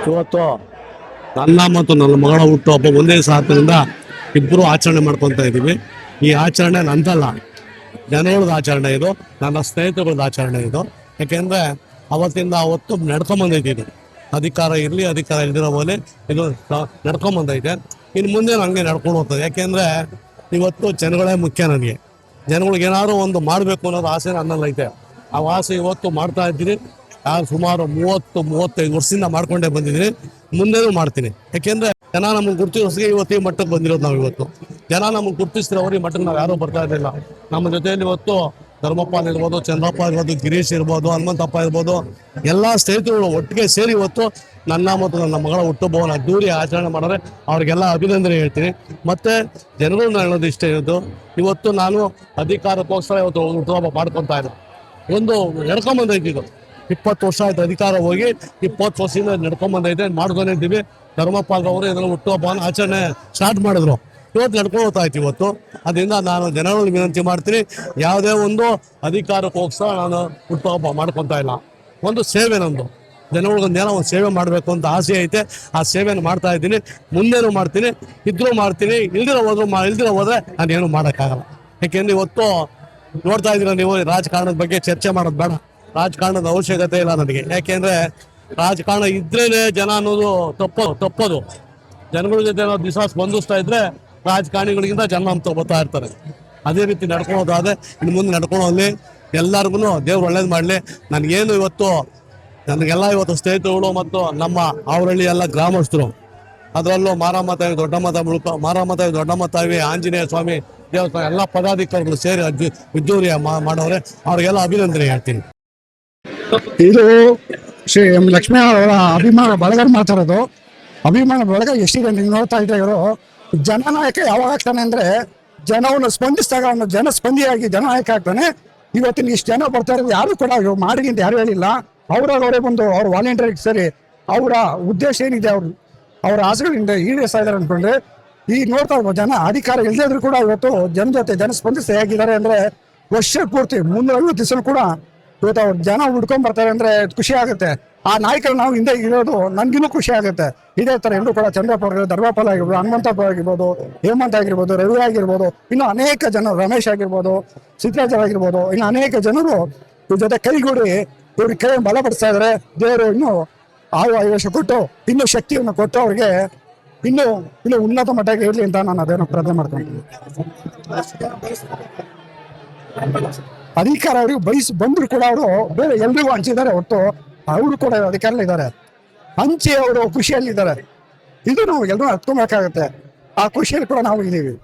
ಇವತ್ತು ನನ್ನ ಮತ್ತು ನನ್ನ ಮಗಳ ಹುಟ್ಟುಹಬ್ಬ ಒಂದೇ ಸಾಥದಿಂದ ಇಬ್ಬರು ಆಚರಣೆ ಮಾಡ್ಕೊತಾ ಇದ್ದೀವಿ. ಈ ಆಚರಣೆ ನಂದಲ್ಲ, ಜನಗಳದ ಆಚರಣೆ ಇದು, ನನ್ನ ಸ್ನೇಹಿತರದ ಆಚರಣೆ ಇದು. ಯಾಕೆಂದರೆ ಅವತ್ತಿಂದ ಅವತ್ತು ನಡ್ಕೊಂಬಂದೈತಿ. ಅಧಿಕಾರ ಇರಲಿ ಅಧಿಕಾರ ಇಲ್ದಿರೋ പോലെ ಇದು ನಡ್ಕೊಂಬಂದೈತೆ. ಇನ್ನು ಮುಂದೆ ನನಗೆ ನಡ್ಕೊಂಡು ಹೋಗ್ತದೆ. ಯಾಕೆಂದರೆ ಇವತ್ತು ಜನಗಳೇ ಮುಖ್ಯ. ನನಗೆ ಜನಗಳಿಗೆ ಏನಾದರೂ ಒಂದು ಮಾಡಬೇಕು ಅನ್ನೋದು ಆಸೆ ನನ್ನಲ್ಲೈತೆ. ಆ ಆಸೆ ಇವತ್ತು ಮಾಡ್ತಾ ಇದ್ದೀನಿ. ಸುಮಾರು 30-35 ವರ್ಷದಿಂದ ಮಾಡ್ಕೊಂಡೇ ಬಂದಿದ್ದೀನಿ, ಮುಂದೆನೂ ಮಾಡ್ತೀನಿ. ಯಾಕೆಂದರೆ ಜನ ನಮಗೆ ಗುರುತಿಸೋಕೆ ಇವತ್ತು ಈ ಮಟ್ಟಕ್ಕೆ ಬಂದಿರೋದು. ನಾವು ಇವತ್ತು ಜನ ನಮಗೆ ಗುರುತಿಸ್ತಿರೋರು ಈ ಮಟ್ಟಕ್ಕೆ ನಾವು ಯಾರೂ ಬರ್ತಾ ಇರಲಿಲ್ಲ. ನಮ್ಮ ಜೊತೆಯಲ್ಲಿ ಇವತ್ತು ಧರ್ಮಪ್ಪ ಇರ್ಬೋದು, ಚಂದ್ರಪ್ಪ ಇರ್ಬೋದು, ಗಿರೀಶ್ ಇರ್ಬೋದು, ಹನುಮಂತಪ್ಪ ಇರ್ಬೋದು, ಎಲ್ಲ ಸ್ನೇಹಿತರು ಒಟ್ಟಿಗೆ ಸೇರಿ ಇವತ್ತು ನನ್ನ ಮತ್ತು ನನ್ನ ಮಗಳ ಹುಟ್ಟುಹಬ್ಬವನ್ನು ಅದ್ದೂರಿ ಆಚರಣೆ ಮಾಡಿದ್ರೆ ಅವ್ರಿಗೆಲ್ಲ ಅಭಿನಂದನೆ ಹೇಳ್ತೀನಿ. ಮತ್ತು ಜನಗಳನ್ನ ಹೇಳೋದು ಇಷ್ಟ ಇರೋದು, ಇವತ್ತು ನಾನು ಅಧಿಕಾರಕ್ಕೋಸ್ಕರ ಇವತ್ತು ಹುಟ್ಟುಹಬ್ಬ ಮಾಡ್ಕೊತಾ ಇದ್ದೆ. ಒಂದು ನಡ್ಕೊಂಬಂದೈತಿ. ಇದು 20 ವರ್ಷ ಆಯ್ತು ಅಧಿಕಾರ ಹೋಗಿ, 20 ವರ್ಷದಿಂದ ನಡ್ಕೊಂಬಂದೈತೆ, ಮಾಡ್ಕೊಂಡಿದ್ದೀವಿ. ಧರ್ಮಪಾಲ್ ಅವರು ಇದನ್ನು ಹುಟ್ಟುಹಬ್ಬವನ್ನು ಆಚರಣೆ ಸ್ಟಾರ್ಟ್ ಮಾಡಿದ್ರು. ಇವತ್ತು ನಡ್ಕೊಂಡು ಹೋಗ್ತಾ ಇತ್ತು. ಇವತ್ತು ಅದರಿಂದ ನಾನು ಜನರಲ್ಲಿ ವಿನಂತಿ ಮಾಡ್ತೀನಿ, ಯಾವುದೇ ಒಂದು ಅಧಿಕಾರಕ್ಕೋಸ್ಕರ ನಾನು ಹುಟ್ಟುಹಬ್ಬ ಮಾಡ್ಕೊತಾ ಇಲ್ಲ. ಒಂದು ಸೇವೆ, ನಂದು ಜನಗಳಿಗೊಂದೇನೋ ಒಂದು ಸೇವೆ ಮಾಡಬೇಕು ಅಂತ ಆಸೆ ಐತೆ. ಆ ಸೇವೆಯನ್ನು ಮಾಡ್ತಾ ಇದ್ದೀನಿ, ಮುಂದೇನು ಮಾಡ್ತೀನಿ. ಇದ್ರೂ ಮಾಡ್ತೀನಿ, ಇಲ್ದಿರೋ ಹೋದ್ರೆ ನಾನು ಏನು ಮಾಡೋಕ್ಕಾಗಲ್ಲ. ಯಾಕೆಂದ್ರೆ ಇವತ್ತು ನೋಡ್ತಾ ಇದ್ದೀರ ನೀವು, ರಾಜಕಾರಣದ ಬಗ್ಗೆ ಚರ್ಚೆ ಮಾಡೋದು ಬೇಡ. ರಾಜಕಾರಣದ ಅವಶ್ಯಕತೆ ಇಲ್ಲ ನನಗೆ. ಯಾಕೆಂದರೆ ರಾಜಕಾರಣ ಇದ್ರೇ ಜನ ಅನ್ನೋದು ತಪ್ಪೋದು. ಜನಗಳ ಜೊತೆ ನಾವು ದಿವಸ ಸ್ಪಂದಿಸ್ತಾ ಇದ್ರೆ ರಾಜಕಾರಣಿಗಳಿಗಿಂತ ಜನ ನಮ್ಮ ತಗೋತಾ ಇರ್ತಾರೆ. ಅದೇ ರೀತಿ ನಡ್ಕೊಳೋದಾದ್ರೆ ಇನ್ನು ಮುಂದೆ ನಡ್ಕೊಳ್ಳೋಲ್ಲಿ ಎಲ್ಲರಿಗೂ ದೇವ್ರು ಒಳ್ಳೇದು ಮಾಡಲಿ. ನನಗೇನು ನನಗೆಲ್ಲ ಇವತ್ತು ಸ್ನೇಹಿತರುಗಳು ಮತ್ತು ನಮ್ಮ ಆವರಳ್ಳಿ ಎಲ್ಲ ಗ್ರಾಮಸ್ಥರು, ಅದರಲ್ಲೂ ಮಾರಮ್ಮ ತಾಯಿ ದೊಡ್ಡಮ್ಮ ತಾಯಿ ಆಂಜನೇಯ ಸ್ವಾಮಿ ದೇವಸ್ಥಾನ ಎಲ್ಲ ಪದಾಧಿಕಾರಿಗಳು ಸೇರಿ ವಿದ್ಯೂರಿಯ ಮಾಡೋರೆ, ಅವ್ರಿಗೆಲ್ಲ ಅಭಿನಂದನೆ ಹೇಳ್ತೀನಿ. ಇದು ಶ್ರೀ ಎಂ ಲಕ್ಷ್ಮೀ ಅವರ ಅಭಿಮಾನ ಬಳಗ ಮಾತಾಡೋದು. ಅಭಿಮಾನ ಬಳಗ ಎಷ್ಟಿದೆ ನೀವು ನೋಡ್ತಾ ಇದ್ರೆ, ಇವರು ಜನನಾಯಕ ಯಾವಾಗ ಆಗ್ತಾನೆ ಅಂದ್ರೆ ಜನವನ್ನು ಸ್ಪಂದಿಸಿದಾಗ ಅವನು ಜನಸ್ಪಂದಿಯಾಗಿ ಜನನಾಯಕ ಆಗ್ತಾನೆ. ಇವತ್ತಿನ ಇಷ್ಟು ಜನ ಬರ್ತಾ ಇರೋದು ಯಾರು ಕೂಡ ಮಾಡಿ ಅಂತ ಯಾರು ಹೇಳಿಲ್ಲ. ಅವರವರೇ ಬಂದು ಅವ್ರ ವಾಲಂಟಿಯರ್ಗೆ ಸರಿ ಅವರ ಉದ್ದೇಶ ಏನಿದೆ, ಅವ್ರ ಆಸೆಗಳಿಂದ ಈಡೇರಿಸ್ತಾ ಇದ್ದಾರೆ ಅಂದ್ಕೊಂಡ್ರೆ, ಈ ನೋಡ್ತಾ ಇರ್ಬೋದು ಜನ ಅಧಿಕಾರ ಇಲ್ಲದಿದ್ರು ಕೂಡ ಇವತ್ತು ಜನ ಜೊತೆ ಜನ ಸ್ಪಂದಿಸಿ ಹೇಗಿದ್ದಾರೆ ಅಂದ್ರೆ, ವರ್ಷ ಪೂರ್ತಿ 360 ದಿವಸ ಕೂಡ ಇವತ್ತು ಅವ್ರು ಜನ ಹುಡ್ಕೊಂಡ್ ಬರ್ತಾರೆ ಅಂದ್ರೆ ಖುಷಿ ಆಗುತ್ತೆ. ಆ ನಾಯಕರು ನಾವು ಹಿಂದೆ ಇರೋದು ನನ್ಗಿನ್ನೂ ಖುಷಿ ಆಗುತ್ತೆ. ಇದೇ ತರ ಎಲ್ಲರೂ ಕೂಡ ಚಂದ್ರಪ್ಪ ಆಗಿರ್ಬೋದು, ಧರ್ಮಪಾಲ್ ಆಗಿರ್ಬೋದು, ಹನುಮಂತಪ್ಪ ಆಗಿರ್ಬೋದು, ಹೇಮಂತ್ ಆಗಿರ್ಬೋದು, ರವಿ ಆಗಿರ್ಬೋದು, ಇನ್ನು ಅನೇಕ ಜನರು, ರಮೇಶ್ ಆಗಿರ್ಬೋದು, ಸಿದ್ದರಾಜ್ ಆಗಿರ್ಬೋದು, ಇನ್ನು ಅನೇಕ ಜನರು ಇವ್ರ ಜೊತೆ ಕೈಗೂಡಿ ಇವ್ರಿಗೆ ಕೈ ಬಲಪಡಿಸ್ತಾ ಇದ್ದಾರೆ. ದೇವರು ಇನ್ನೂ ಆಯುಷ ಕೊಟ್ಟು ಇನ್ನೂ ಶಕ್ತಿಯನ್ನು ಕೊಟ್ಟು ಅವ್ರಿಗೆ ಇನ್ನೂ ಉನ್ನತ ಮಟ್ಟಕ್ಕೆ ಇರಲಿ ಅಂತ ನಾನು ಅದೇನೋ ಪ್ರಾರ್ಥನೆ ಮಾಡ್ತೀನಿ. ಅಧಿಕಾರ ಅವ್ರಿಗೆ ಬಂದ್ರು ಕೂಡ ಅವರು ಬೇರೆ ಎಲ್ರಿಗೂ ಹಂಚಿದ್ದಾರೆ ಹೊತ್ತು ಅವರು ಕೂಡ ಅಧಿಕಾರದಲ್ಲಿದ್ದಾರೆ, ಹಂಚಿ ಅವರು ಖುಷಿಯಲ್ಲಿದ್ದಾರೆ. ಇದು ನಾವು ಎಲ್ಲರೂ ಅರ್ಥಬೇಕಾಗುತ್ತೆ. ಆ ಖುಷಿಯಲ್ಲಿ ಕೂಡ ನಾವು ಇದ್ದೀವಿ.